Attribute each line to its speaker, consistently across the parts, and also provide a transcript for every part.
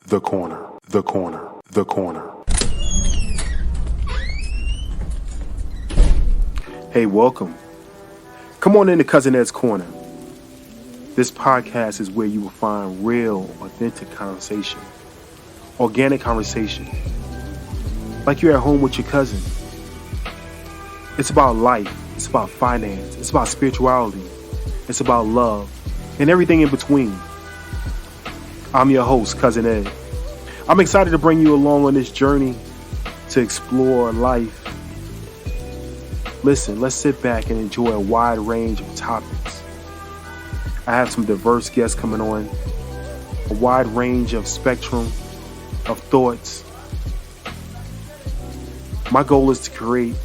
Speaker 1: The corner, the corner, the corner. Hey, welcome. Come on into Cousin Ed's Corner. This podcast is where you will find real, authentic conversation. Organic conversation. Like you're at home with your cousin. It's about life. It's about finance. It's about spirituality. It's about love. And everything in between. I'm your host, Cousin Ed. I'm excited to bring you along on this journey to explore life. Listen, let's sit back and enjoy a wide range of topics. I have some diverse guests coming on, a wide range of spectrum of thoughts. My goal is to create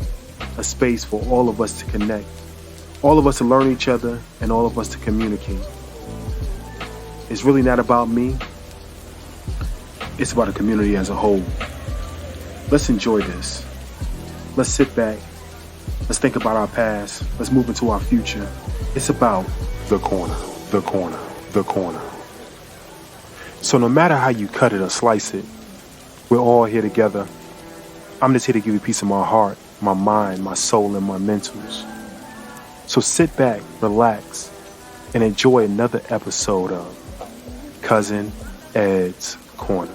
Speaker 1: a space for all of us to connect, all of us to learn each other, and all of us to communicate. It's really not about me. It's about the community as a whole. Let's enjoy this. Let's sit back. Let's think about our past. Let's move into our future. It's about the corner, the corner, the corner. So no matter how you cut it or slice it, we're all here together. I'm just here to give you a piece of my heart, my mind, my soul, and my mentals. So sit back, relax, and enjoy another episode of Cousin Ed's Corner.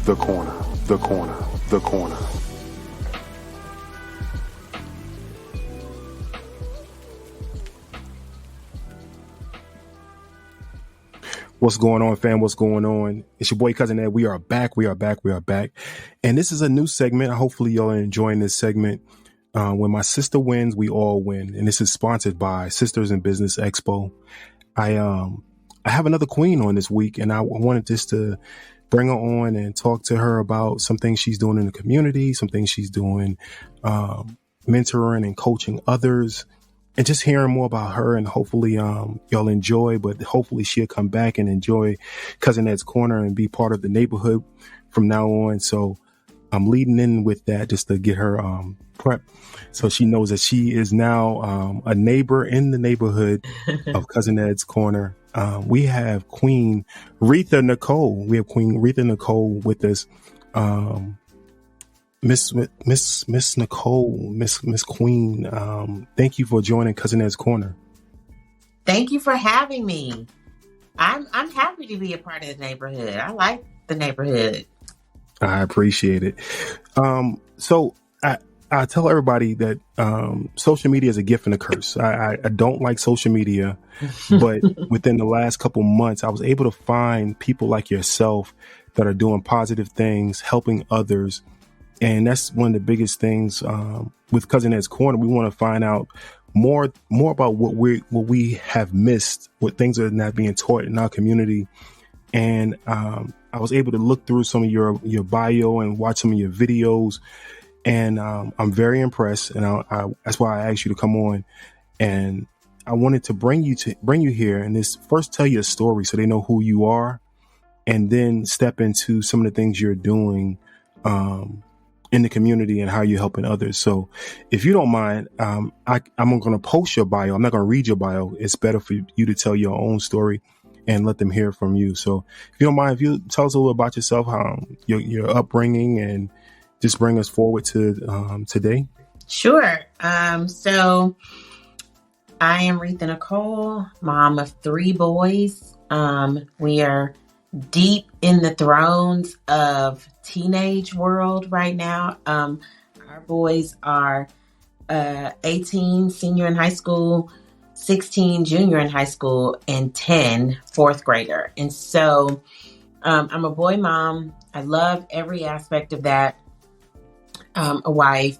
Speaker 1: The corner, the corner, the corner. What's going on, fam? What's going on? It's your boy, Cousin Ed. We are back. We are back. We are back. And this is a new segment. Hopefully y'all are enjoying this segment. When my sister wins, we all win. And this is sponsored by Sisters in Business Expo. I have another queen on this week, and I wanted just to bring her on and talk to her about some things she's doing in the community, some things she's doing, mentoring and coaching others, and just hearing more about her. And hopefully y'all enjoy, but hopefully she'll come back and enjoy Cousin Ed's Corner and be part of the neighborhood from now on. So I'm leading in with that just to get her prep, so she knows that she is now a neighbor in the neighborhood of Cousin Ed's Corner. We have Queen Retha Nichole. We have Queen Retha Nichole with us. Miss Nichole, Miss Queen. Thank you for joining Cousin Ed's Corner.
Speaker 2: Thank you for having me. I'm happy to be a part of the neighborhood. I like the neighborhood.
Speaker 1: I appreciate it. So I tell everybody that social media is a gift and a curse. I don't like social media, but within the last couple months, I was able to find people like yourself that are doing positive things, helping others. And that's one of the biggest things with Cousin Ed's Corner. We want to find out more about what we have missed, what things are not being taught in our community. And I was able to look through some of your bio and watch some of your videos. And I'm very impressed, and that's why I asked you to come on. And I wanted to bring you here, and this first tell you a story so they know who you are, and then step into some of the things you're doing in the community and how you're helping others. So, if you don't mind, I'm going to post your bio. I'm not going to read your bio. It's better for you to tell your own story and let them hear from you. So, if you don't mind, if you tell us a little about yourself, how your upbringing, and just bring us forward to today.
Speaker 2: Sure. So I am Retha Nichole, mom of 3 boys. We are deep in the thrones of teenage world right now. Our boys are 18, senior in high school, 16, junior in high school, and 10, fourth grader. And so I'm a boy mom. I love every aspect of that. A wife.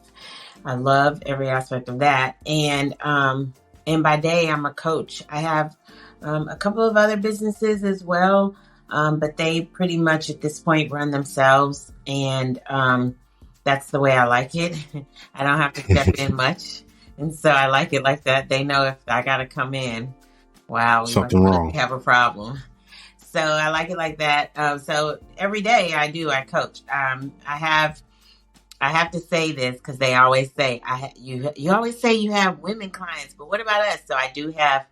Speaker 2: I love every aspect of that. And by day, I'm a coach. I have a couple of other businesses as well, but they pretty much at this point run themselves. And that's the way I like it. I don't have to step in much. And so I like it like that. They know if I got to come in, wow,
Speaker 1: something wrong.
Speaker 2: We have a problem. So I like it like that. So every day I coach. I have to say this because they always say you always say you have women clients, but what about us? So I do have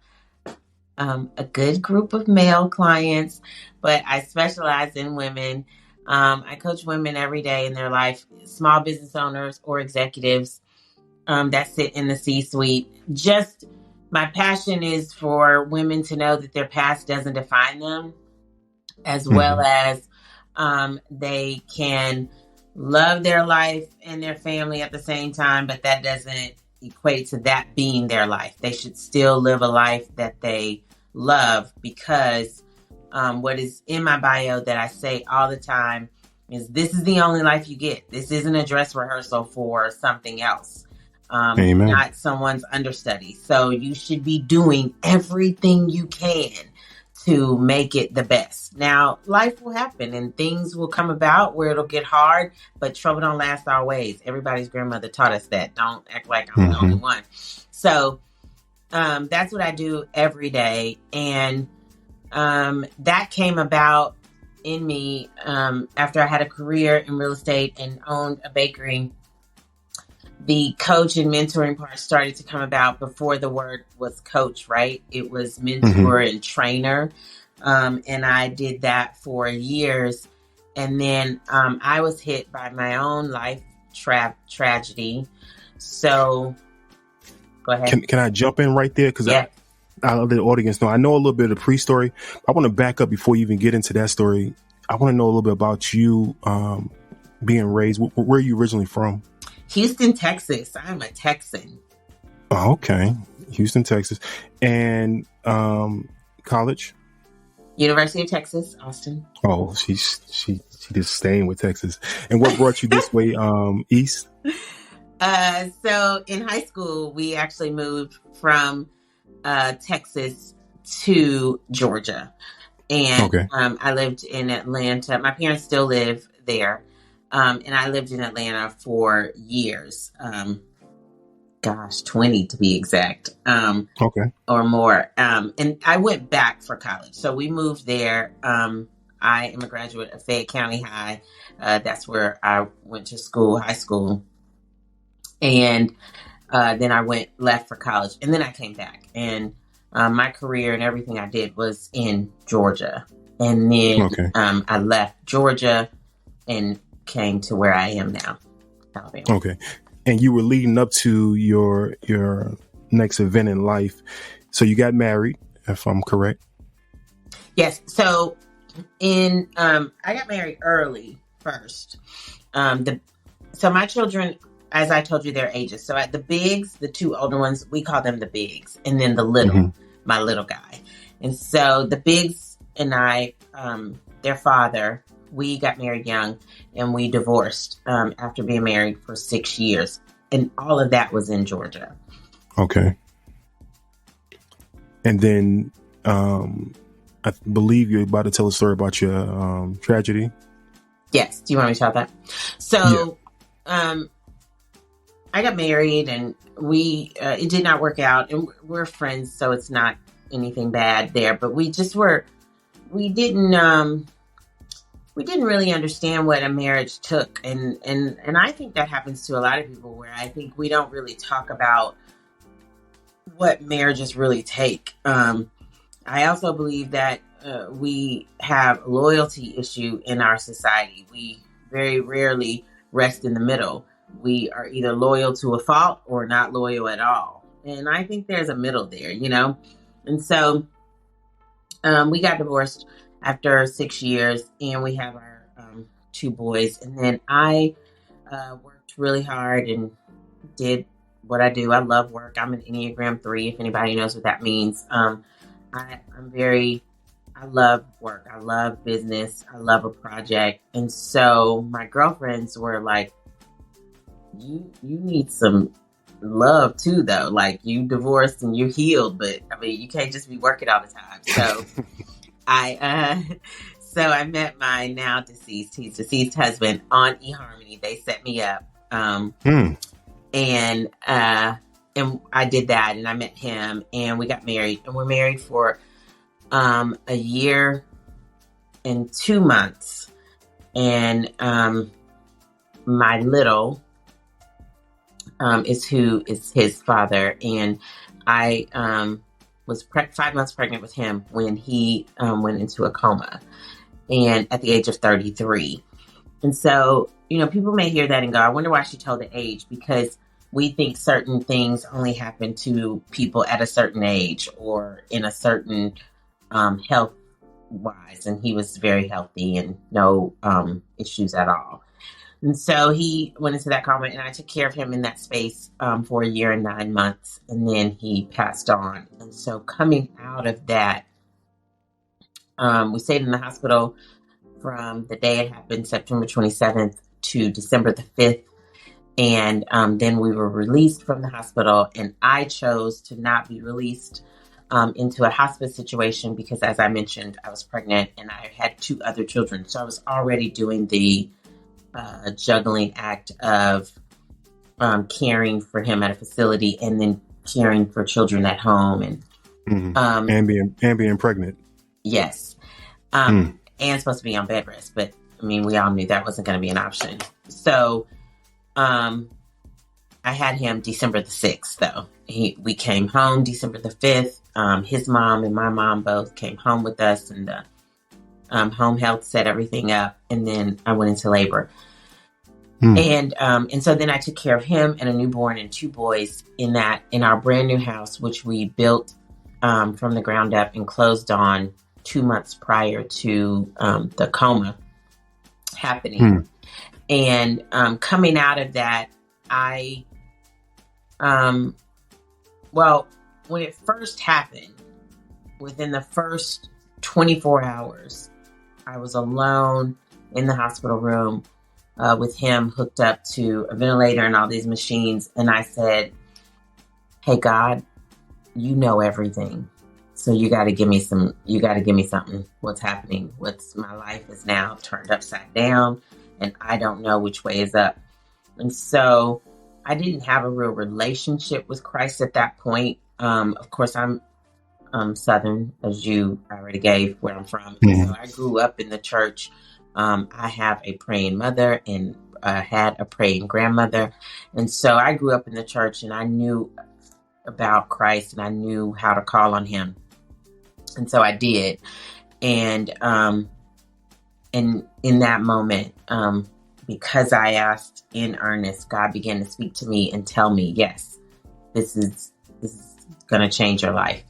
Speaker 2: a good group of male clients, but I specialize in women. I coach women every day in their life, small business owners or executives that sit in the C-suite. Just my passion is for women to know that their past doesn't define them, as well
Speaker 1: Hmm.
Speaker 2: as they can love their life and their family at the same time, but that doesn't equate to that being their life. They should still live a life that they love, because what is in my bio that I say all the time is, this is the only life you get. This isn't a dress rehearsal for something else.
Speaker 1: Amen.
Speaker 2: Not someone's understudy. So you should be doing everything you can to make it the best. Now, life will happen and things will come about where it'll get hard, but trouble don't last always. Everybody's grandmother taught us that. Don't act like I'm the only
Speaker 1: Hmm.
Speaker 2: one. So that's what I do every day. And that came about in me after I had a career in real estate and owned a bakery. The coach and mentoring part started to come about before the word was coach, right? It was
Speaker 1: Hmm.
Speaker 2: mentor and trainer. And I did that for years. And then I was hit by my own life tragedy. So go ahead.
Speaker 1: Can I jump in right there? Because
Speaker 2: Yeah.
Speaker 1: I let the audience know. I know a little bit of the pre-story. I want to back up before you even get into that story. I want to know a little bit about you being raised. Where are you originally from?
Speaker 2: Houston, Texas. I'm a Texan.
Speaker 1: Oh, okay. Houston, Texas. And college?
Speaker 2: University of Texas, Austin.
Speaker 1: Oh, she just staying with Texas. And what brought you this way east?
Speaker 2: So in high school, we actually moved from Texas to Georgia. And
Speaker 1: Okay.
Speaker 2: I lived in Atlanta. My parents still live there. And I lived in Atlanta for years. 20 to be exact.
Speaker 1: Okay.
Speaker 2: Or more. And I went back for college. So we moved there. I am a graduate of Fayette County High. That's where I went to school, high school. And then I left for college. And then I came back. And my career and everything I did was in Georgia. And then
Speaker 1: Okay.
Speaker 2: I left Georgia and came to where I am now, Alabama.
Speaker 1: Okay. And you were leading up to your next event in life. So you got married, if I'm correct.
Speaker 2: Yes. So I got married early first. So my children, as I told you, their ages. So at the bigs, the two older ones, we call them the bigs, and then the little, my little guy. And so the bigs and I, their father, we got married young, and we divorced after being married for 6 years. And all of that was in Georgia.
Speaker 1: Okay. And then I believe you're about to tell a story about your tragedy.
Speaker 2: Yes. Do you want me to tell that? So I got married, and it did not work out, and we're friends, so it's not anything bad there, but we didn't really understand what a marriage took. And I think that happens to a lot of people, where I think we don't really talk about what marriages really take. I also believe that we have a loyalty issue in our society. We very rarely rest in the middle. We are either loyal to a fault or not loyal at all. And I think there's a middle there, And so we got divorced after 6 years, and we have our 2 boys. And then I worked really hard and did what I do. I love work. I'm an Enneagram 3, if anybody knows what that means. I love work. I love business. I love a project. And so my girlfriends were like, you need some love too, though. Like, you divorced and you're healed, but I mean, you can't just be working all the time. So I met my now deceased, he's deceased husband on eHarmony. They set me up. And I did that, and I met him, and we got married, and we're married for a year and 2 months. And my little is his father, and I was 5 months pregnant with him when he went into a coma, and at the age of 33. And so, people may hear that and go, I wonder why she told the age, because we think certain things only happen to people at a certain age or in a certain health wise. And he was very healthy and no issues at all. And so he went into that coma, and I took care of him in that space for a year and 9 months, and then he passed on. And so coming out of that, we stayed in the hospital from the day it happened, September 27th, to December the 5th. And then we were released from the hospital, and I chose to not be released into a hospice situation because, as I mentioned, I was pregnant and I had 2 other children. So I was already doing the juggling act of caring for him at a facility and then caring for children at home, and
Speaker 1: being pregnant.
Speaker 2: Yes, and supposed to be on bed rest, but I mean, we all knew that wasn't going to be an option. So, I had him December the 6th, though. We came home December the 5th. His mom and my mom both came home with us, and the home health set everything up, and then I went into labor. And so then I took care of him and a newborn and 2 boys in our brand new house, which we built from the ground up and closed on 2 months prior to the coma happening. And coming out of that, when it first happened, within the first 24 hours, I was alone in the hospital room with him hooked up to a ventilator and all these machines. And I said, hey, God, you know everything. So you got to give me something. What's happening? My life is now turned upside down, and I don't know which way is up. And so I didn't have a real relationship with Christ at that point. Of course, I'm Southern, as you already gave where I'm from. Mm-hmm. So I grew up in the church. I have a praying mother and had a praying grandmother. And so I grew up in the church, and I knew about Christ, and I knew how to call on him. And so I did. And in that moment, because I asked in earnest, God began to speak to me and tell me, yes, this is going to change your life.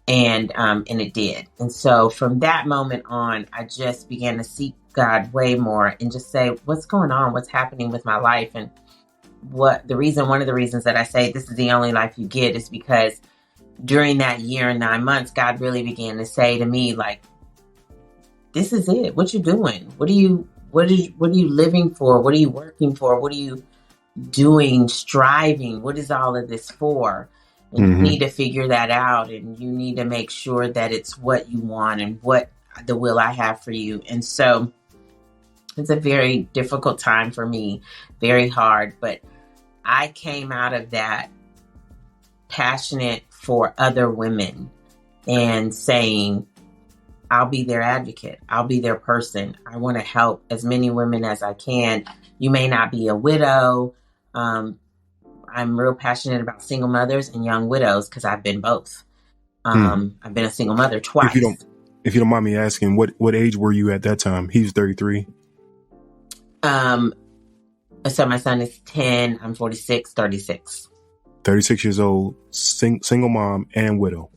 Speaker 2: And it did. And so from that moment on, I just began to seek God way more and just say, what's going on? What's happening with my life? And one of the reasons that I say this is the only life you get is because during that year and 9 months, God really began to say to me, like, this is it. What you doing? What are you living for? What are you working for? What are you doing, striving? What is all of this for? And you need to figure that out, and you need to make sure that it's what you want and what the will I have for you. And so it's a very difficult time for me, very hard, but I came out of that passionate for other women and saying, I'll be their advocate. I'll be their person. I want to help as many women as I can. You may not be a widow. I'm real passionate about single mothers and young widows because I've been both. I've been a single mother twice.
Speaker 1: If you don't mind me asking, what age were you at that time? He was 33.
Speaker 2: So my son is 10. I'm 46, 36.
Speaker 1: 36 years old, single mom and widow.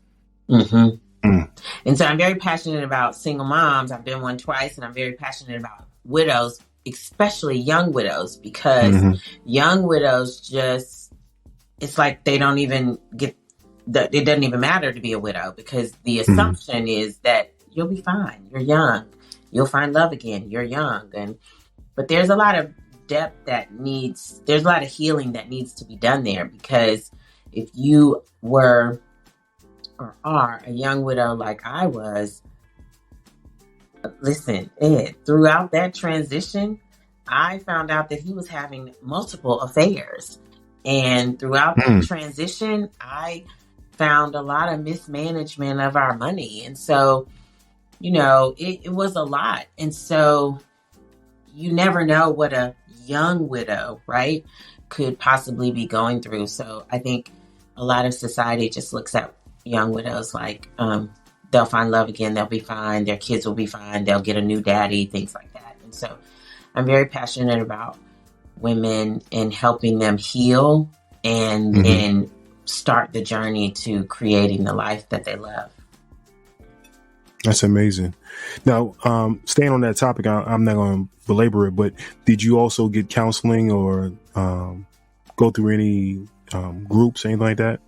Speaker 2: And so I'm very passionate about single moms. I've been one twice, and I'm very passionate about widows, especially young widows, because young widows just, it's like they don't even get, it doesn't even matter to be a widow because the assumption is that you'll be fine. You're young. You'll find love again. You're young. But there's a lot of depth there's a lot of healing that needs to be done there, because if you were or are a young widow like I was, listen, Ed, throughout that transition, I found out that he was having multiple affairs. And throughout that transition, I found a lot of mismanagement of our money. And so, it was a lot. And so you never know what a young widow, right, could possibly be going through. So I think a lot of society just looks at, young widows, like they'll find love again, they'll be fine, their kids will be fine, they'll get a new daddy, things like that. And so I'm very passionate about women and helping them heal and then start the journey to creating the life that they love.
Speaker 1: That's amazing. Now, staying on that topic, I'm not going to belabor it, but did you also get counseling or go through any groups, anything like that?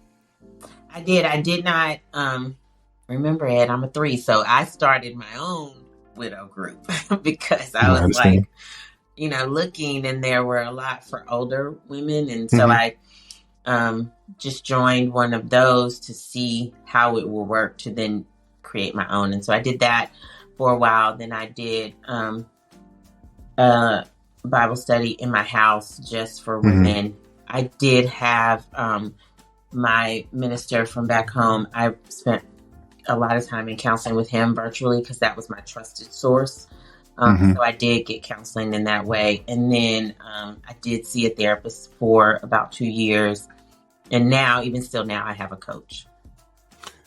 Speaker 2: I did. I did not remember, Ed, I'm a 3, so I started my own widow group because I was like, looking, and there were a lot for older women, and so I just joined one of those to see how it will work to then create my own. And so I did that for a while. Then I did Bible study in my house just for women. I did have my minister from back home. I spent a lot of time in counseling with him virtually because that was my trusted source. So I did get counseling in that way. And then I did see a therapist for about 2 years. And now, even still now, I have a coach.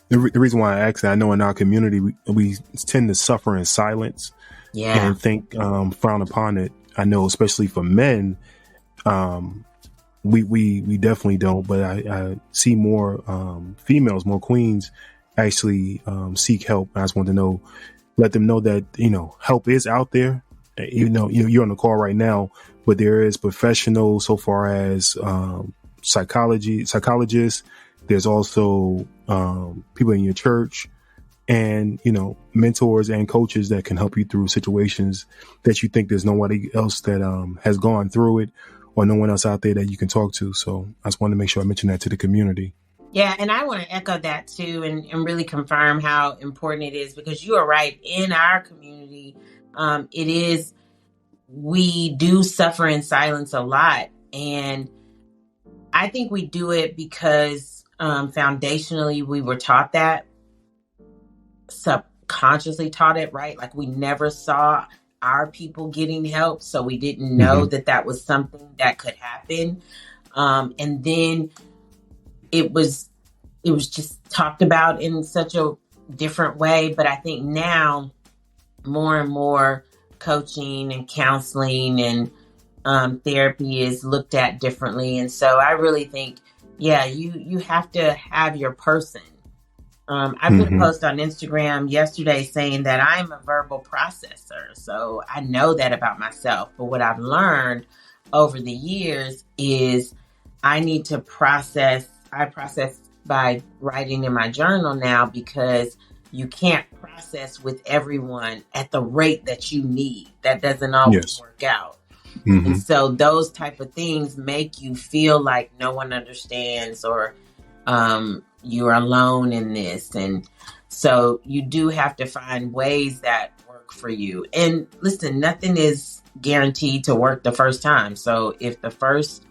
Speaker 1: The reason why I ask that, I know in our community, we tend to suffer in silence and think frown upon it. I know, especially for men, we definitely don't. But I see more females, more queens actually seek help. I just want to let them know that, help is out there. Even though you're on the call right now, but there is professionals so far as psychologists. There's also people in your church and, mentors and coaches that can help you through situations that you think there's nobody else that has gone through it, or no one else out there that you can talk to. So I just wanted to make sure I mentioned that to the community.
Speaker 2: Yeah, and I want to echo that too and really confirm how important it is, because you are right. In our community, we do suffer in silence a lot. And I think we do it because foundationally we were taught that, subconsciously taught it, right? Like we never saw our people getting help, so we didn't know that was something that could happen. And then it was just talked about in such a different way. But I think now more and more coaching and counseling and therapy is looked at differently. And so I really think, you have to have your person. I put a post on Instagram yesterday saying that I'm a verbal processor. So I know that about myself. But what I've learned over the years is I need to process. I process by writing in my journal now, because you can't process with everyone at the rate that you need. That doesn't always work out. And so those type of things make you feel like no one understands, or you're alone in this. And so you do have to find ways that work for you. And listen, nothing is guaranteed to work the first time. So if the first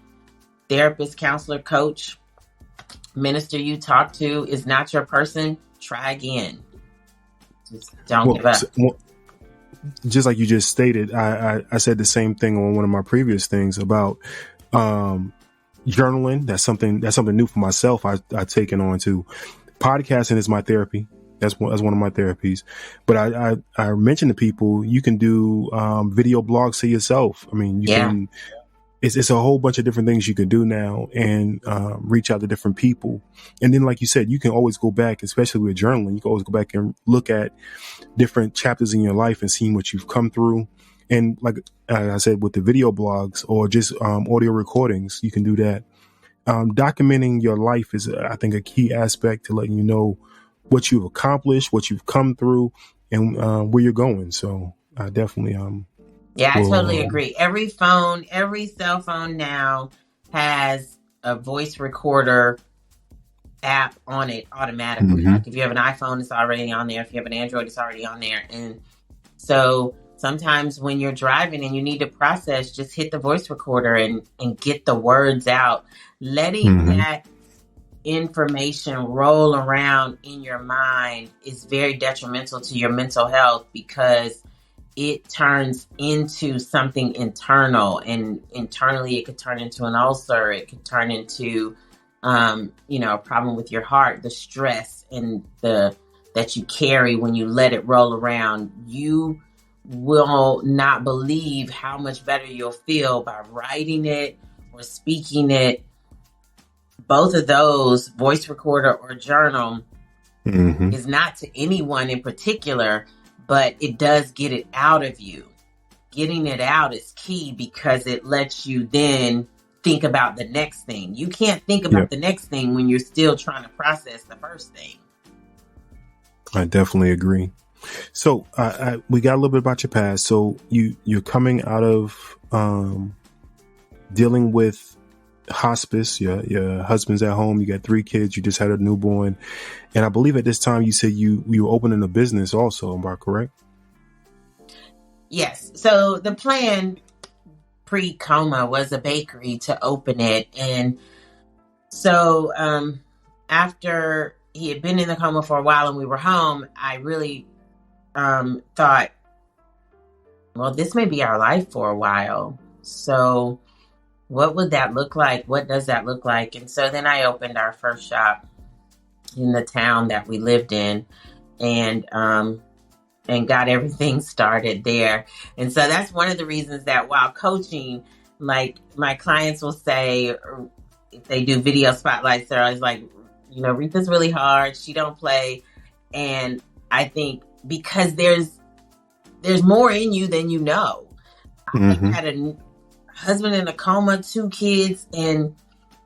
Speaker 2: therapist, counselor, coach, minister you talk to is not your person, try again. Just don't give up.
Speaker 1: Just like you just stated, I said the same thing on one of my previous things about journaling. That's something new for myself. I've taken on to. Podcasting is my therapy. That's one of my therapies. But I mentioned to people, you can do video blogs to yourself. I mean, you can. It's a whole bunch of different things you can do now, and reach out to different people. And then, like you said, you can always go back, especially with journaling. You can always go back and look at different chapters in your life and seeing what you've come through. And like I said, with the video blogs or just audio recordings, you can do that. Documenting your life is, I think, a key aspect to letting you know what you've accomplished, what you've come through, and where you're going. So I definitely
Speaker 2: I totally agree. Every cell phone now has a voice recorder app on it automatically. Like if you have an iPhone, it's already on there. If you have an Android, it's already on there. And so sometimes when you're driving and you need to process, just hit the voice recorder and get the words out. Letting that information roll around in your mind is very detrimental to your mental health, because it turns into something internal, and internally it could turn into an ulcer. It could turn into a problem with your heart, the stress and that you carry when you let it roll around, you will not believe how much better you'll feel by writing it or speaking it. Both of those, voice recorder or journal, is not to anyone in particular, but it does get it out of you. Getting it out is key because it lets you then think about the next thing. You can't think about the next thing when you're still trying to process the first thing.
Speaker 1: I definitely agree. So we got a little bit about your past. So you're coming out of dealing with hospice. Your husband's at home. You got 3 kids. You just had a newborn. And I believe at this time you said you were opening a business also. Am I correct?
Speaker 2: Yes. So the plan pre-coma was a bakery to open it. And so after he had been in the coma for a while and we were home, I really thought, well, this may be our life for a while. So what would that look like? What does that look like? And so then I opened our first shop in the town that we lived in and got everything started there. And so that's one of the reasons that while coaching, like my clients will say, or if they do video spotlights, they're always like, Retha's really hard. She don't play. And I think because there's more in you than you know. I had a husband in a coma, 2 kids, and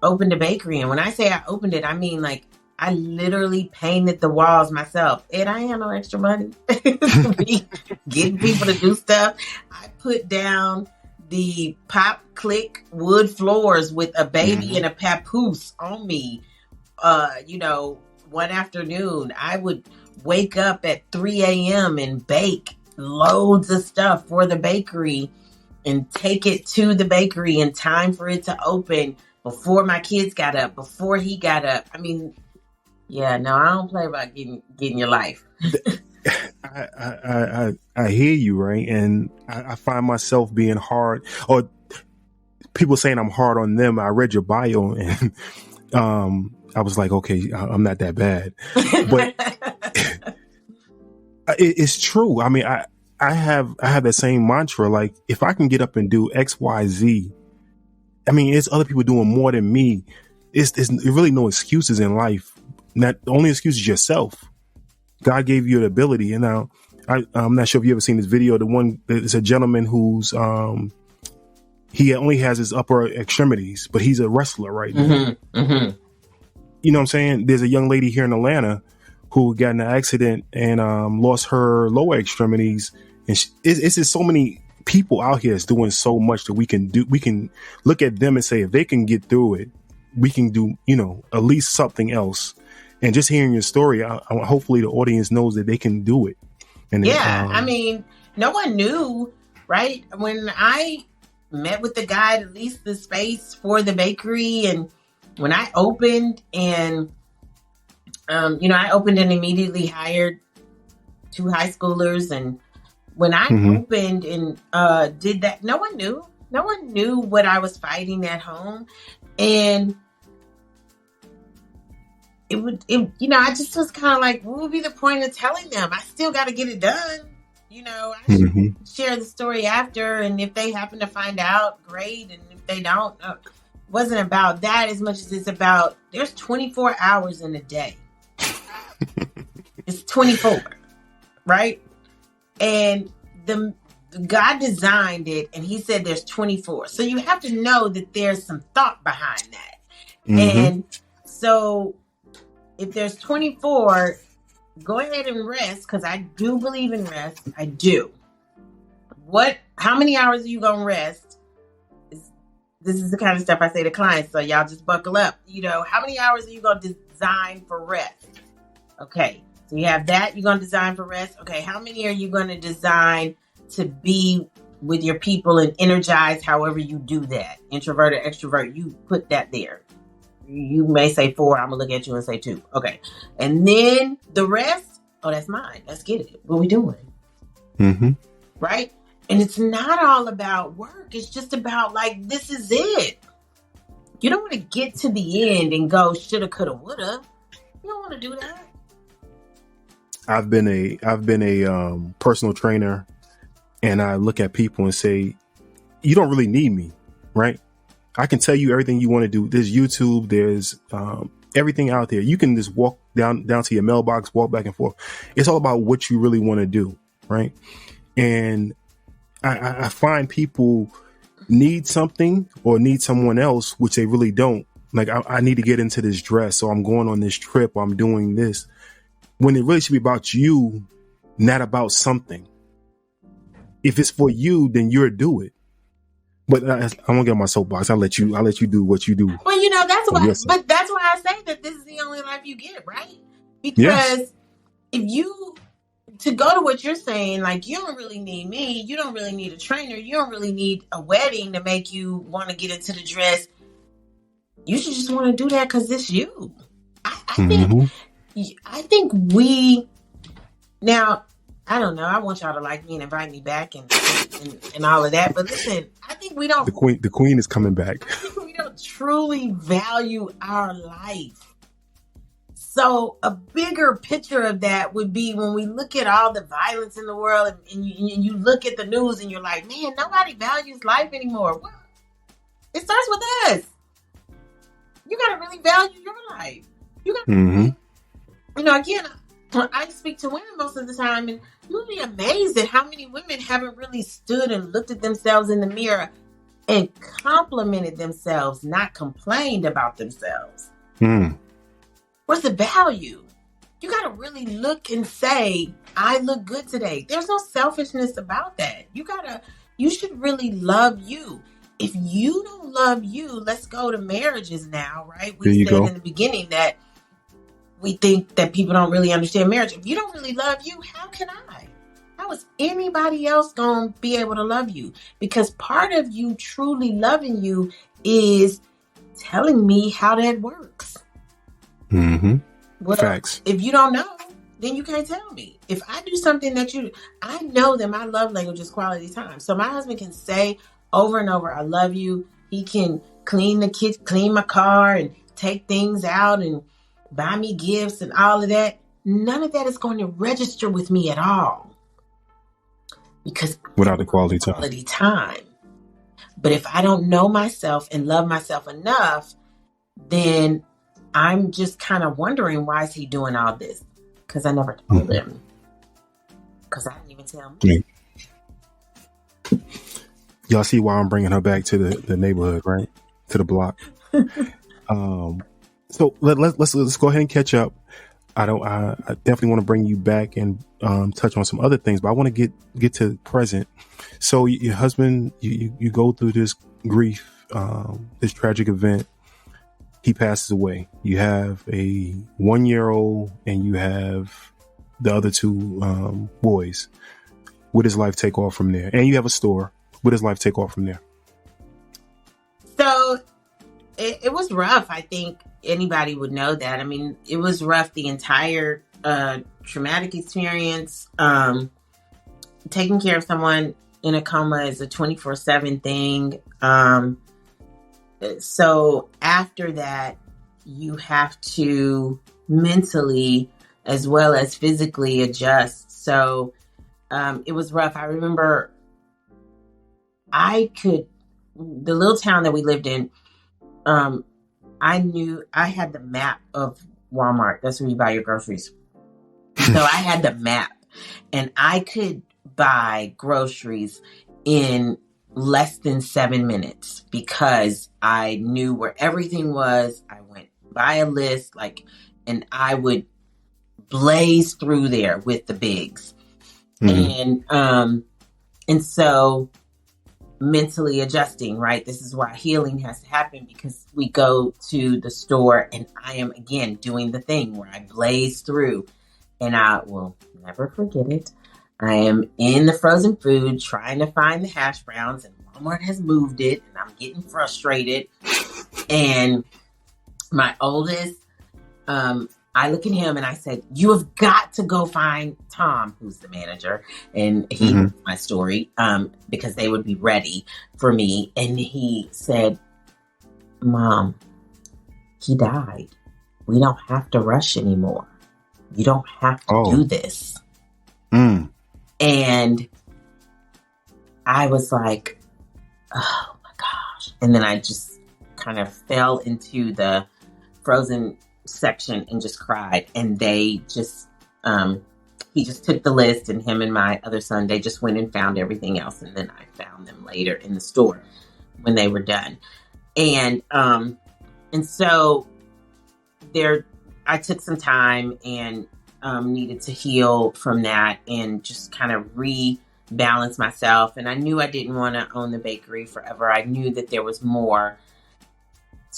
Speaker 2: opened a bakery. And when I say I opened it, I mean like I literally painted the walls myself. And I ain't had no extra money to be getting people to do stuff. I put down the pop click wood floors with a baby and a papoose on me. One afternoon, I would wake up at 3 a.m. and bake loads of stuff for the bakery and take it to the bakery in time for it to open before my kids got up, before he got up. I mean, I don't play about getting your life.
Speaker 1: I hear you, right? And I find myself being hard, or people saying I'm hard on them. I read your bio and I was like, okay, I'm not that bad, but it's true. I mean, I have that same mantra. Like, if I can get up and do X, Y, Z, I mean, it's other people doing more than me. It's really no excuses in life. Not the only excuse is yourself. God gave you the ability. And now I'm not sure if you ever seen this video. The one, it's a gentleman who's he only has his upper extremities, but he's a wrestler right now. You know what I'm saying? There's a young lady here in Atlanta who got in an accident and lost her lower extremities. And it's just so many people out here that's doing so much that we can do. We can look at them and say, if they can get through it, we can do, at least something else. And just hearing your story, hopefully the audience knows that they can do it. And
Speaker 2: I mean, no one knew, right? When I met with the guy to lease the space for the bakery, and when I opened and, I opened and immediately hired 2 high schoolers. And when I opened and did that, no one knew what I was fighting at home. And I just was kind of like, what would be the point of telling them? I still got to get it done. I should share the story after. And if they happen to find out, great. And if they don't, it wasn't about that as much as it's about, there's 24 hours in a day. It's 24, right? And God designed it, and he said there's 24. So you have to know that there's some thought behind that. And so if there's 24, go ahead and rest, because I do believe in rest. I do. How many hours are you going to rest? This is the kind of stuff I say to clients, so y'all just buckle up. How many hours are you going to design for rest? Okay, so you have that. You're going to design for rest. Okay, how many are you going to design to be with your people and energize however you do that? Introvert or extrovert, you put that there. You may say 4. I'm going to look at you and say 2. Okay. And then the rest, that's mine. Let's get it. What we doing? Right? And it's not all about work. It's just about like, this is it. You don't want to get to the end and go shoulda, coulda, woulda. You don't want to do that.
Speaker 1: I've been a personal trainer, and I look at people and say, you don't really need me, right? I can tell you everything you want to do. There's YouTube, there's everything out there. You can just walk down to your mailbox, walk back and forth. It's all about what you really want to do, right? And I find people need something or need someone else, which they really don't. Like, I need to get into this dress, so I'm going on this trip, I'm doing this. When it really should be about you, not about something. If it's for you, then you'll do it. But I won't get on my soapbox. I'll let you do what you do.
Speaker 2: Well, you know, that's why I say that this is the only life you get, right? Because if you, to go to what you're saying, like, you don't really need me. You don't really need a trainer. You don't really need a wedding to make you want to get into the dress. You should just want to do that because it's you. I think we, now, I don't know. I want y'all to like me and invite me back and all of that. But listen, I think we don't.
Speaker 1: The queen is coming back.
Speaker 2: We don't truly value our life. So a bigger picture of that would be when we look at all the violence in the world and you look at the news and you're like, man, nobody values life anymore. Well, it starts with us. You got to really value your life. You got to, you know, again, I speak to women most of the time, and you'll be amazed at how many women haven't really stood and looked at themselves in the mirror and complimented themselves, not complained about themselves. What's the value? You got to really look and say, I look good today. There's no selfishness about that. You should really love you. If you don't love you, let's go to marriages now, right? We said in the beginning that we think that people don't really understand marriage. If you don't really love you, how can I? How is anybody else going to be able to love you? Because part of you truly loving you is telling me how that works. Well,
Speaker 1: facts.
Speaker 2: If you don't know, then you can't tell me. If I do something I know that my love language is quality time. So my husband can say over and over, I love you. He can clean the kitchen, clean my car, and take things out and buy me gifts and all of that. None of that is going to register with me at all. Because
Speaker 1: without the quality
Speaker 2: time. But if I don't know myself and love myself enough, then I'm just kind of wondering, why is he doing all this? Because I never told him. Because I didn't even tell him.
Speaker 1: Y'all see why I'm bringing her back to the neighborhood, right? To the block. So let's go ahead and catch up. I definitely want to bring you back and touch on some other things, but I want to get to present. So your husband, you go through this grief, this tragic event. He passes away. You have a 1-year-old and you have the other two boys. Where does life take off from there? And you have a store. Where does life take off from there?
Speaker 2: So it was rough. I think anybody would know that. I mean, it was rough, the entire traumatic experience. Taking care of someone in a coma is a 24/7 thing. So after that, you have to mentally as well as physically adjust. So it was rough. I remember the little town that we lived in, I knew I had the map of Walmart. That's where you buy your groceries. So I had the map and I could buy groceries in less than 7 minutes because I knew where everything was. I went by a list, and I would blaze through there with the bigs. And so mentally adjusting, right? This is why healing has to happen, because we go to the store and I am again doing the thing where I blaze through, and I will never forget it. I am in the frozen food trying to find the hash browns, and Walmart has moved it, and I'm getting frustrated. And my oldest, I look at him and I said, you have got to go find Tom, who's the manager. And he knows my story, because they would be ready for me. And he said, Mom, he died. We don't have to rush anymore. You don't have to do
Speaker 1: Oh.
Speaker 2: this.
Speaker 1: Mm.
Speaker 2: And I was like, oh my gosh. And then I just kind of fell into the frozen section and just cried. And they just, he just took the list, and him and my other son, they just went and found everything else. And then I found them later in the store when they were done. And so I took some time and needed to heal from that and just kind of rebalance myself. And I knew I didn't want to own the bakery forever. I knew that there was more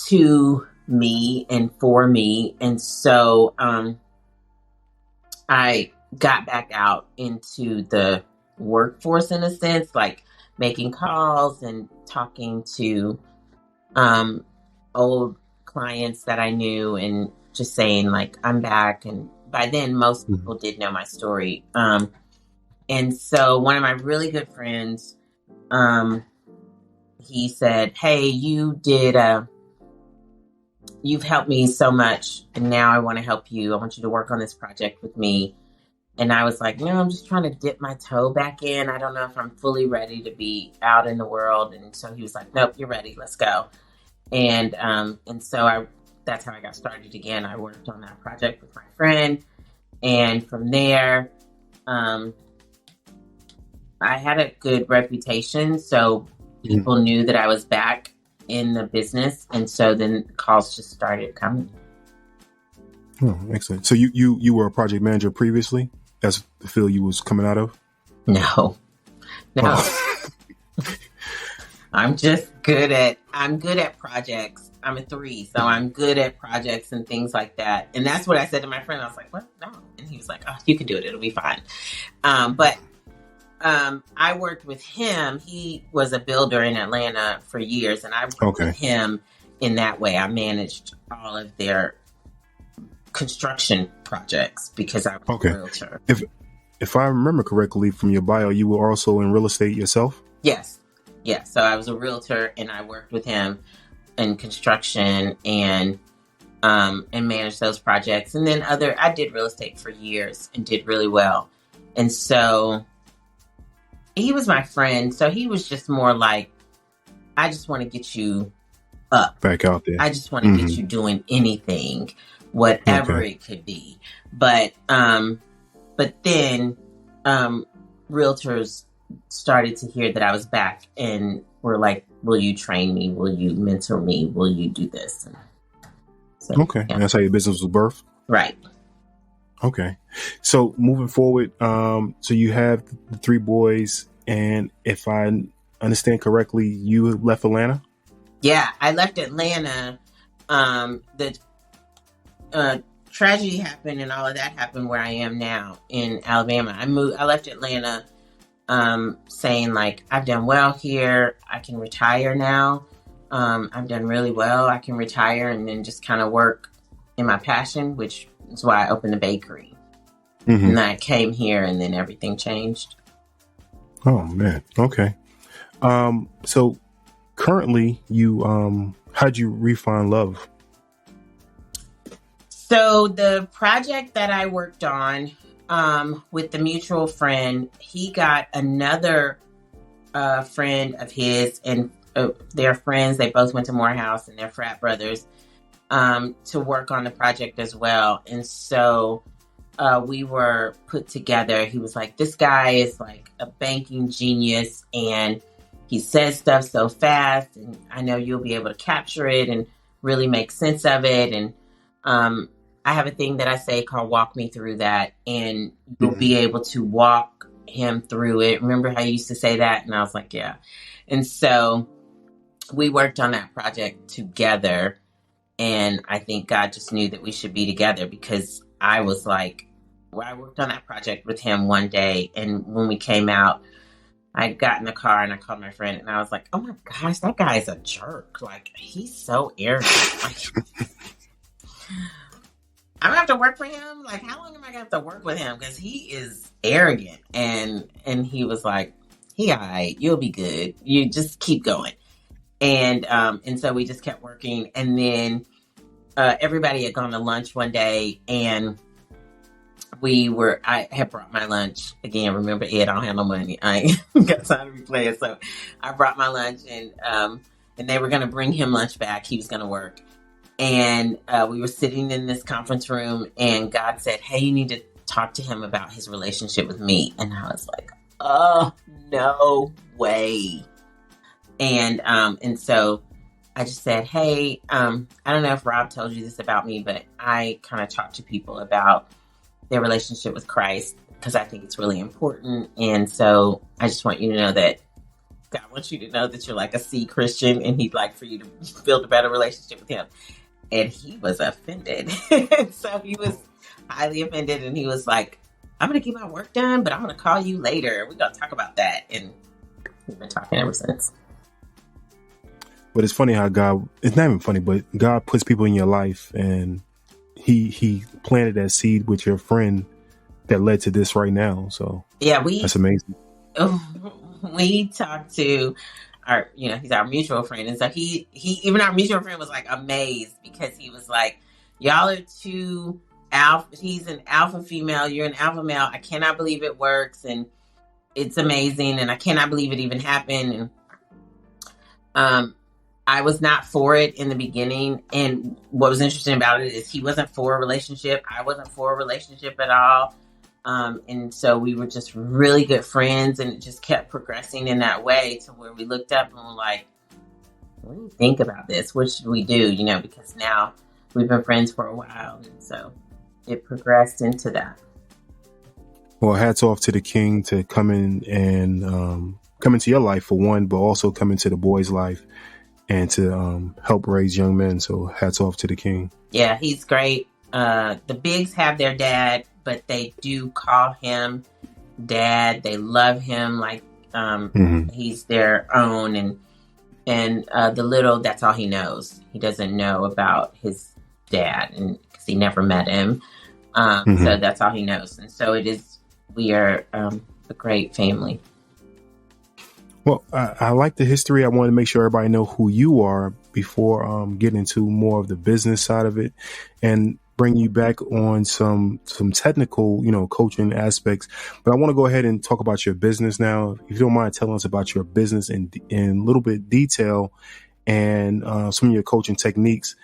Speaker 2: to me and for me. And so I got back out into the workforce in a sense, like making calls and talking to old clients that I knew and just saying like, I'm back. And by then most people did know my story. And so one of my really good friends, he said, hey, you've helped me so much, and now I want to help you. I want you to work on this project with me. And I was like, no, I'm just trying to dip my toe back in. I don't know if I'm fully ready to be out in the world. And so he was like, nope, you're ready. Let's go. And so that's how I got started again. I worked on that project with my friend. And from there, I had a good reputation. So people knew that I was back in the business. And so then calls just started coming.
Speaker 1: Oh, excellent. So you were a project manager previously? That's the field you was coming out of?
Speaker 2: No. Oh. I'm good at projects. I'm a 3, so I'm good at projects and things like that. And that's what I said to my friend. I was like, what? No. And he was like, oh, you can do it. It'll be fine. But I worked with him. He was a builder in Atlanta for years, and I worked with him in that way. I managed all of their construction projects because I was a realtor.
Speaker 1: If I remember correctly from your bio, you were also in real estate yourself?
Speaker 2: Yes. Yeah. So I was a realtor, and I worked with him in construction and managed those projects. And then I did real estate for years and did really well. And so he was my friend. So he was just more like, I just want to get you up.
Speaker 1: Back out there.
Speaker 2: I just want to get you doing anything, whatever it could be. But then realtors started to hear that I was back and were like, will you train me? Will you mentor me? Will you do this? So,
Speaker 1: And that's how your business was birthed?
Speaker 2: Right.
Speaker 1: Okay. So moving forward, so you have the 3 boys, and if I understand correctly, you left Atlanta?
Speaker 2: Yeah, I left Atlanta. The tragedy happened and all of that happened where I am now in Alabama. I left Atlanta saying like, I've done well here. I can retire now. I've done really well. I can retire and then just kind of work in my passion, which is why I opened the bakery. And I came here and then everything changed.
Speaker 1: Oh man. Okay. So currently how'd you refine love?
Speaker 2: So the project that I worked on with the mutual friend, he got another friend of his and their friends. They both went to Morehouse and they're frat brothers to work on the project as well. And so we were put together. He was like, this guy is like a banking genius and he says stuff so fast, and I know you'll be able to capture it and really make sense of it. And I have a thing that I say called walk me through that, and you'll be able to walk him through it. Remember how you used to say that? And I was like, yeah. And so we worked on that project together, and I think God just knew that we should be together because I was like, well, I worked on that project with him one day, and when we came out, I got in the car and I called my friend and I was like, oh my gosh, that guy's a jerk. Like, he's so arrogant. Like, I'm gonna have to work for him. Like, how long am I gonna have to work with him? Because he is arrogant. And he was like, he all right, you'll be good. You just keep going. And so we just kept working. And then everybody had gone to lunch one day, and I had brought my lunch. Again, remember, Ed, I don't have no money. I ain't got time to be playing. So I brought my lunch, and they were going to bring him lunch back. He was going to work. And we were sitting in this conference room, and God said, hey, you need to talk to him about his relationship with me. And I was like, oh, no way. And so I just said, hey, I don't know if Rob told you this about me, but I kind of talk to people about their relationship with Christ because I think it's really important. And so I just want you to know that God wants you to know that you're like a C Christian, and he'd like for you to build a better relationship with him. And he was offended. So he was highly offended, and he was like, I'm going to get my work done, but I'm going to call you later. We're going to talk about that. And we've been talking ever since.
Speaker 1: But it's funny how it's not even funny, but God puts people in your life, and he planted that seed with your friend that led to this right now. So
Speaker 2: yeah,
Speaker 1: that's amazing.
Speaker 2: We talked to he's our mutual friend. And so he even our mutual friend was like amazed, because he was like, y'all are two alpha. He's an alpha female. You're an alpha male. I cannot believe it works. And it's amazing. And I cannot believe it even happened. And, I was not for it in the beginning. And what was interesting about it is he wasn't for a relationship. I wasn't for a relationship at all. And so we were just really good friends, and it just kept progressing in that way to where we looked up and were like, what do you think about this? What should we do? Because now we've been friends for a while. And so it progressed into that.
Speaker 1: Well, hats off to the king to come in and come into your life for one, but also come into the boy's life and to help raise young men. So hats off to the king.
Speaker 2: Yeah, he's great. The Bigs have their dad, but they do call him dad. They love him like he's their own. And the little, that's all he knows. He doesn't know about his dad, and because he never met him. So that's all he knows. And so we are a great family.
Speaker 1: Well, I like the history. I wanted to make sure everybody know who you are before getting into more of the business side of it, and bring you back on some technical, coaching aspects. But I want to go ahead and talk about your business now. If you don't mind telling us about your business in a little bit detail, and some of your coaching techniques.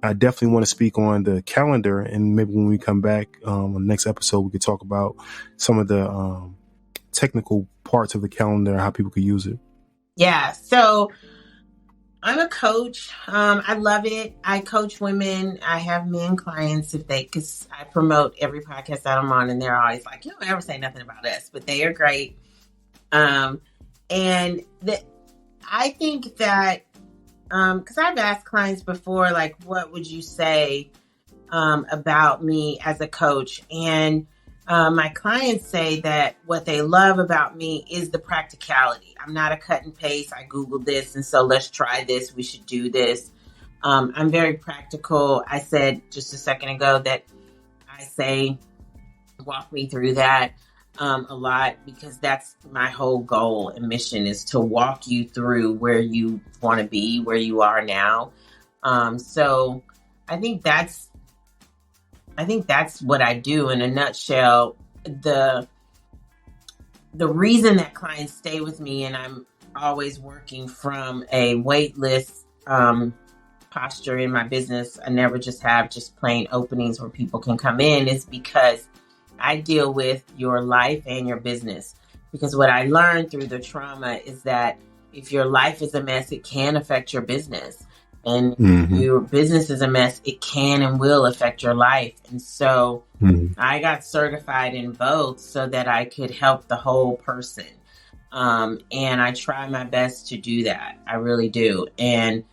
Speaker 1: I definitely want to speak on the calendar, and maybe when we come back on the next episode, we could talk about some of the technical parts of the calendar, how people could use it.
Speaker 2: Yeah. So I'm a coach. I love it. I coach women. I have men clients because I promote every podcast that I'm on, and they're always like, you don't ever say nothing about us, but they are great. I think that, because I've asked clients before, like, what would you say about me as a coach? And my clients say that what they love about me is the practicality. I'm not a cut and paste. I Googled this, and so let's try this. We should do this. I'm very practical. I said just a second ago that I say, walk me through that a lot, because that's my whole goal and mission, is to walk you through where you want to be, where you are now. So I think that's what I do in a nutshell. The reason that clients stay with me, and I'm always working from a waitlist posture in my business, I never just have plain openings where people can come in, is because I deal with your life and your business. Because what I learned through the trauma is that if your life is a mess, it can affect your business. And your business is a mess, it can and will affect your life. And so I got certified in both so that I could help the whole person. And I try my best to do that. I really do. And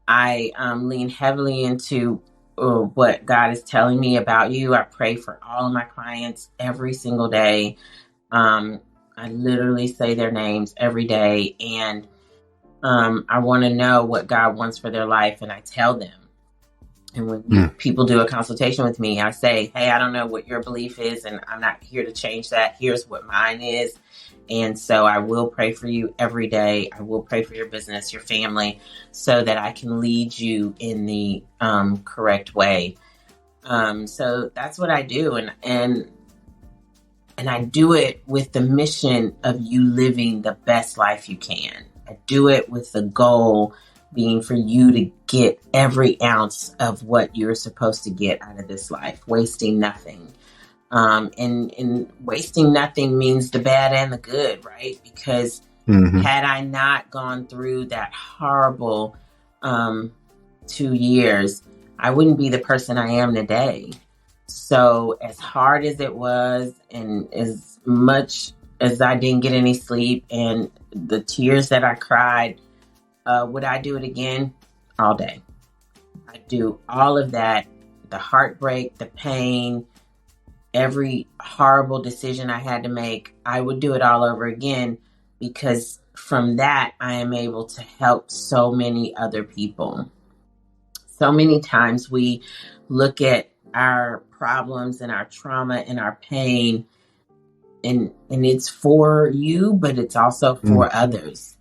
Speaker 2: I lean heavily into what God is telling me about you. I pray for all of my clients every single day. I literally say their names every day. And I want to know what God wants for their life, and I tell them. And when people do a consultation with me, I say, hey, I don't know what your belief is, and I'm not here to change that. Here's what mine is. And so I will pray for you every day. I will pray for your business, your family, so that I can lead you in the correct way. So that's what I do. And I do it with the mission of you living the best life you can. I do it with the goal being for you to get every ounce of what you're supposed to get out of this life, wasting nothing. And wasting nothing means the bad and the good, right? Because had I not gone through that horrible 2 years, I wouldn't be the person I am today. So as hard as it was, and as much as I didn't get any sleep, and the tears that I cried, would I do it again? All day. I do all of that, the heartbreak, the pain, every horrible decision I had to make. I would do it all over again, because from that, I am able to help so many other people. So many times we look at our problems and our trauma and our pain, and it's for you, but it's also for others.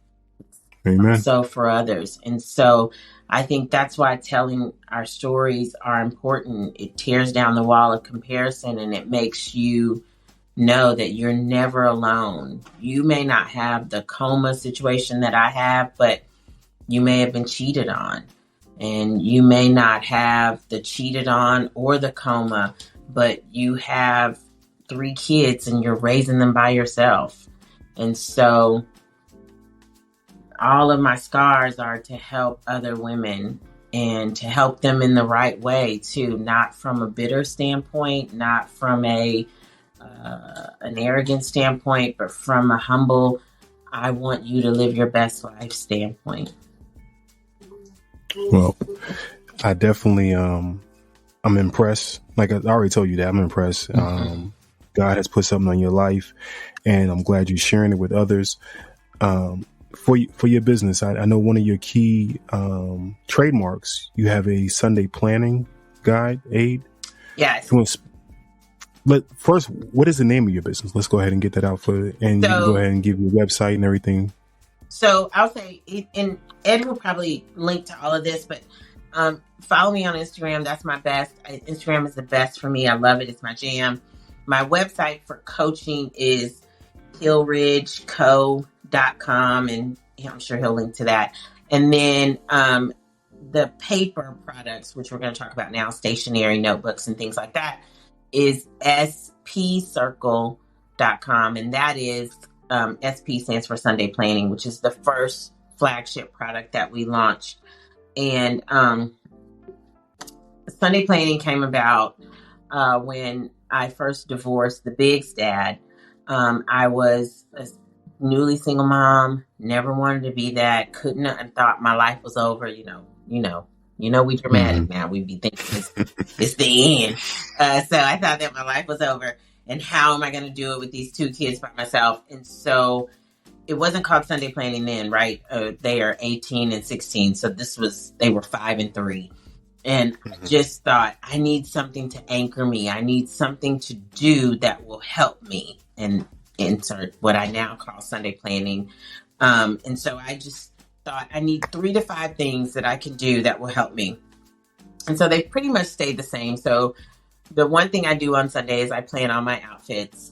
Speaker 1: Amen.
Speaker 2: So for others. And so I think that's why telling our stories are important. It tears down the wall of comparison, and it makes you know that you're never alone. You may not have the coma situation that I have, but you may have been cheated on. And you may not have the cheated on or the coma, but you have 3 kids and you're raising them by yourself. And so all of my scars are to help other women, and to help them in the right way too, not from a bitter standpoint, not from an arrogant standpoint, but from a humble, I want you to live your best life standpoint.
Speaker 1: Well, I definitely, I'm impressed. Like I already told you that I'm impressed. God has put something on your life, and I'm glad you're sharing it with others. For your business, I know one of your key trademarks, you have a Sunday planning guide aid.
Speaker 2: Yes.
Speaker 1: First, what is the name of your business? Let's go ahead and get that out you can go ahead and give your website and everything.
Speaker 2: So I'll say, and Ed will probably link to all of this, but follow me on Instagram. That's my best. Instagram is the best for me. I love it. It's my jam. My website for coaching is hillridgeco.com, and I'm sure he'll link to that. And then the paper products, which we're going to talk about now, stationery, notebooks, and things like that, is spcircle.com. And that is SP stands for Sunday Planning, which is the first flagship product that we launched. And Sunday Planning came about when I first divorced the Biggs dad. I was a newly single mom, never wanted to be that, couldn't, and thought my life was over. We dramatic now. We'd be thinking it's the end. So I thought that my life was over. And how am I going to do it with these 2 kids by myself? And so it wasn't called Sunday Planning then, right? They are 18 and 16. So they were 5 and 3. And I just thought, I need something to anchor me. I need something to do that will help me, and insert what I now call Sunday Planning. And so I just thought, I need 3 to 5 things that I can do that will help me. And so they pretty much stayed the same. So the one thing I do on Sunday is I plan on my outfits,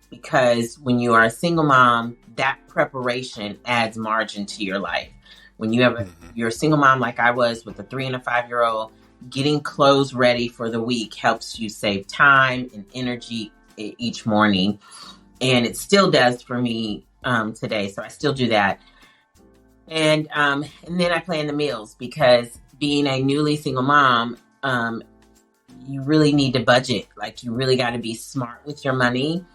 Speaker 2: because when you are a single mom, that preparation adds margin to your life. When you're a single mom like I was, with a 3 and a 5-year-old, getting clothes ready for the week helps you save time and energy each morning. And it still does for me today. So I still do that. And then I plan the meals, because being a newly single mom, you really need to budget. Like, you really got to be smart with your money.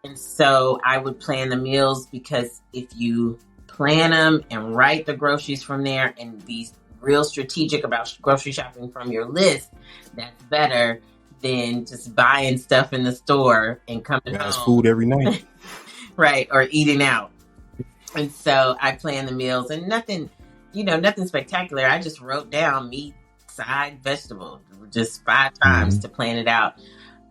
Speaker 2: And so I would plan the meals, because if you plan them and write the groceries from there and be real strategic about grocery shopping from your list, that's better than just buying stuff in the store and coming home.
Speaker 1: That's food every night.
Speaker 2: Right. Or eating out. And so I plan the meals, and nothing spectacular. I just wrote down meat, side, vegetable, just 5 times to plan it out.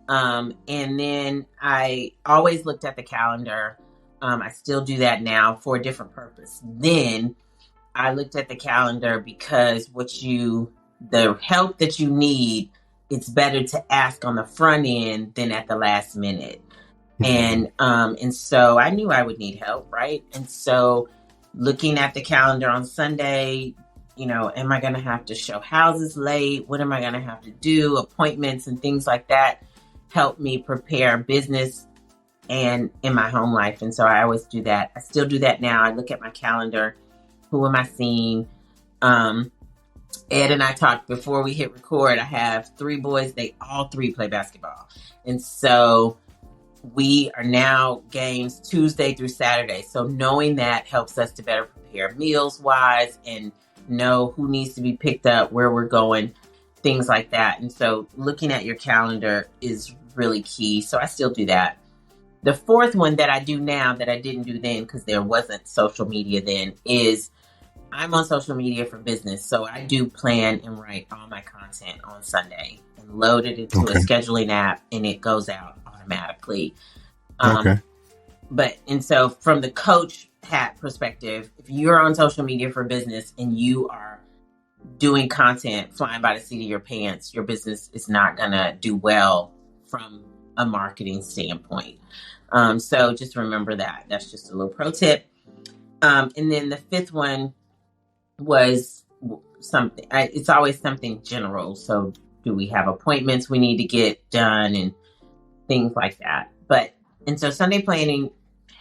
Speaker 2: And then I always looked at the calendar. I still do that now for a different purpose. Then I looked at the calendar because the help that you need, it's better to ask on the front end than at the last minute. And so I knew I would need help, right? And so looking at the calendar on Sunday, am I going to have to show houses late? What am I going to have to do? Appointments and things like that help me prepare business and in my home life. And so I always do that. I still do that now. I look at my calendar. Who am I seeing? Ed and I talked before we hit record. I have 3 boys. They all 3 play basketball. And so we are now games Tuesday through Saturday. So knowing that helps us to better prepare meals wise and know who needs to be picked up, where we're going, things like that. And so looking at your calendar is really key. So I still do that. The 4th one that I do now that I didn't do then because there wasn't social media then is I'm on social media for business. So I do plan and write all my content on Sunday and load it into a scheduling app and it goes out automatically. And so from the coach hat perspective, if you're on social media for business and you are doing content flying by the seat of your pants, your business is not going to do well from a marketing standpoint. So just remember that. That's just a little pro tip. And then the 5th one was something, it's always something general. So do we have appointments we need to get done and things like that? And so Sunday planning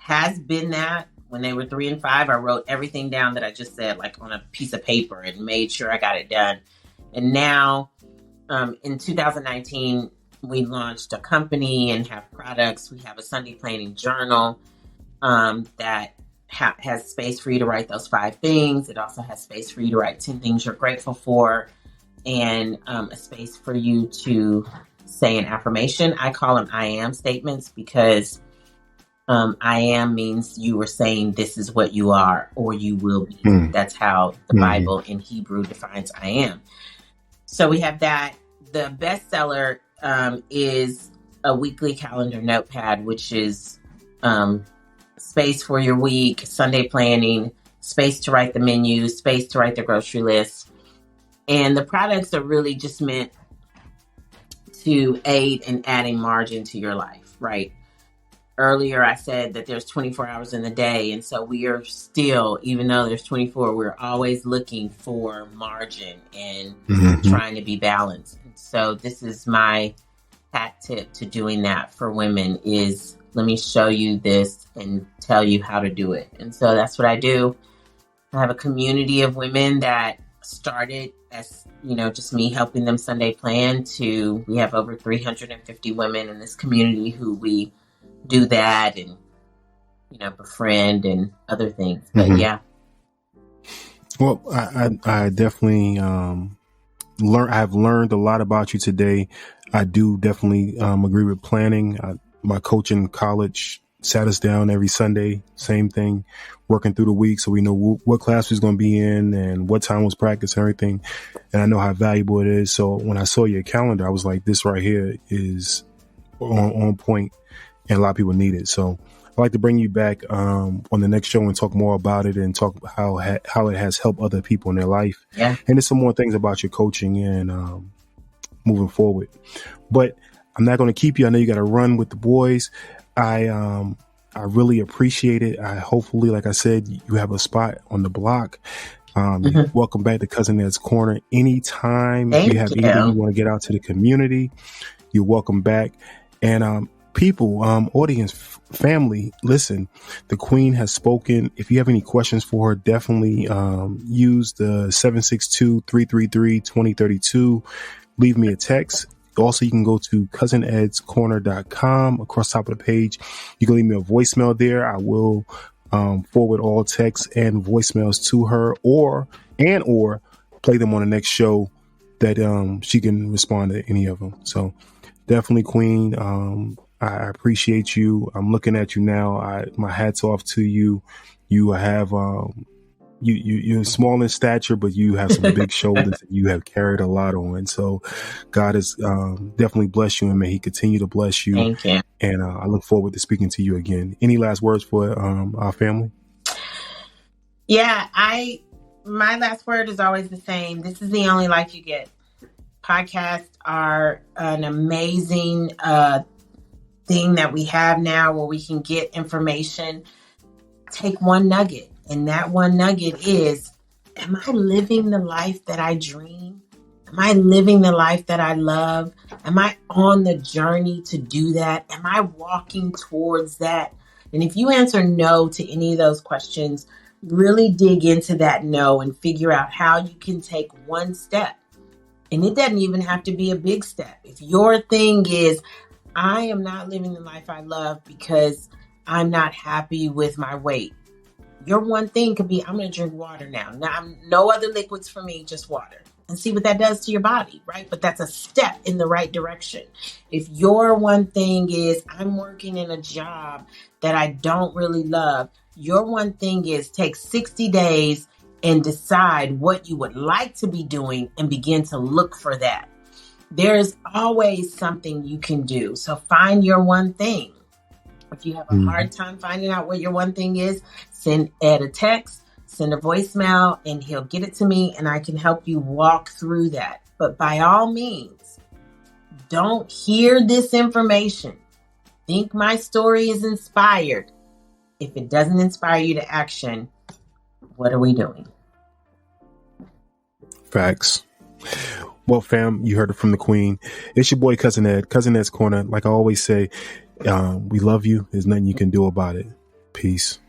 Speaker 2: has been that. When they were 3 and 5, I wrote everything down that I just said, like on a piece of paper and made sure I got it done. And now in 2019, we launched a company and have products. We have a Sunday planning journal that has space for you to write those 5 things. It also has space for you to write 10 things you're grateful for and a space for you to say an affirmation. I call them I am statements because I am means you are saying this is what you are or you will be. That's how the Bible in Hebrew defines I am. So we have that. The bestseller is a weekly calendar notepad, which is space for your week, Sunday planning, space to write the menu, space to write the grocery list. And the products are really just meant to aid in adding margin to your life, right? Earlier, I said that there's 24 hours in the day. And so we are still, even though there's 24, we're always looking for margin and trying to be balanced. And so this is my hat tip to doing that for women is let me show you this and tell you how to do it. And so that's what I do. I have a community of women that started as, just me helping them Sunday plan to, we have over 350 women in this community who we do that and, befriend and other things. But yeah.
Speaker 1: Well, I definitely I've learned a lot about you today. I do definitely agree with planning. My coach in college sat us down every Sunday, same thing, working through the week. So we know what class was going to be in and what time was practice and everything. And I know how valuable it is. So when I saw your calendar, I was like, this right here is on point and a lot of people need it. So I'd like to bring you back on the next show and talk more about it and talk how it has helped other people in their life.
Speaker 2: Yeah.
Speaker 1: And there's some more things about your coaching and moving forward. But I'm not going to keep you. I know you got to run with the boys. I really appreciate it. Hopefully, like I said, you have a spot on the block. Welcome back to Cousin Ed's Corner. Anytime you have anything you want to get out to the community, you're welcome back. And people, audience, family, listen, the Queen has spoken. If you have any questions for her, definitely use the 762-333-2032. Leave me a text. Also, you can go to cousinedscorner.com. Across the top of the page, you can leave me a voicemail there. I will forward all texts and voicemails to her or play them on the next show that she can respond to any of them. So definitely, Queen, I appreciate you. I'm looking at you now. My hat's off to you. You have you're small in stature, but you have some big shoulders and you have carried a lot on. So God has definitely blessed you, and may he continue to bless you.
Speaker 2: Thank you.
Speaker 1: And I look forward to speaking to you again. Any last words for our family?
Speaker 2: Yeah, my last word is always the same. This is the only life you get. Podcasts are an amazing thing that we have now where we can get information. Take one nugget, and that one nugget is, am I living the life that I dream? Am I living the life that I love? Am I on the journey to do that? Am I walking towards that? And if you answer no to any of those questions, really dig into that no and figure out how you can take one step. And it doesn't even have to be a big step. If your thing is, I am not living the life I love because I'm not happy with my weight. Your one thing could be, I'm going to drink water now. Now, no other liquids for me, just water. And see what that does to your body, right? But that's a step in the right direction. If your one thing is, I'm working in a job that I don't really love, your one thing is take 60 days and decide what you would like to be doing and begin to look for that. There's always something you can do. So find your one thing. If you have a hard time finding out what your one thing is, send Ed a text, send a voicemail, and he'll get it to me and I can help you walk through that. But by all means, don't hear this information. Think my story is inspired. If it doesn't inspire you to action, what are we doing?
Speaker 1: Facts. Well, fam, you heard it from the queen. It's your boy, Cousin Ed, Cousin Ed's Corner. Like I always say, we love you. There's nothing you can do about it. Peace.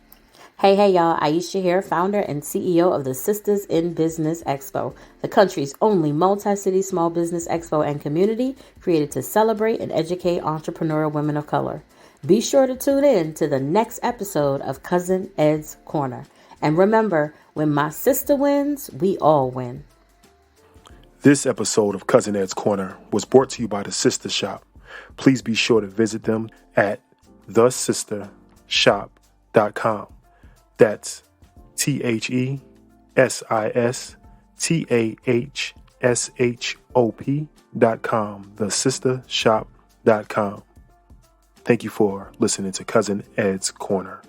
Speaker 3: Hey, y'all. Aisha here, founder and CEO of the Sistahs in Business Expo, the country's only multi-city small business expo and community created to celebrate and educate entrepreneurial women of color. Be sure to tune in to the next episode of Cousin Ed's Corner. And remember, when my sister wins, we all win.
Speaker 1: This episode of Cousin Ed's Corner was brought to you by the Sistah Shop. Please be sure to visit them at thesistahshop.com. That's THESISTAHSHOP.com. Thesistahshop.com. Thank you for listening to Cousin Ed's Corner.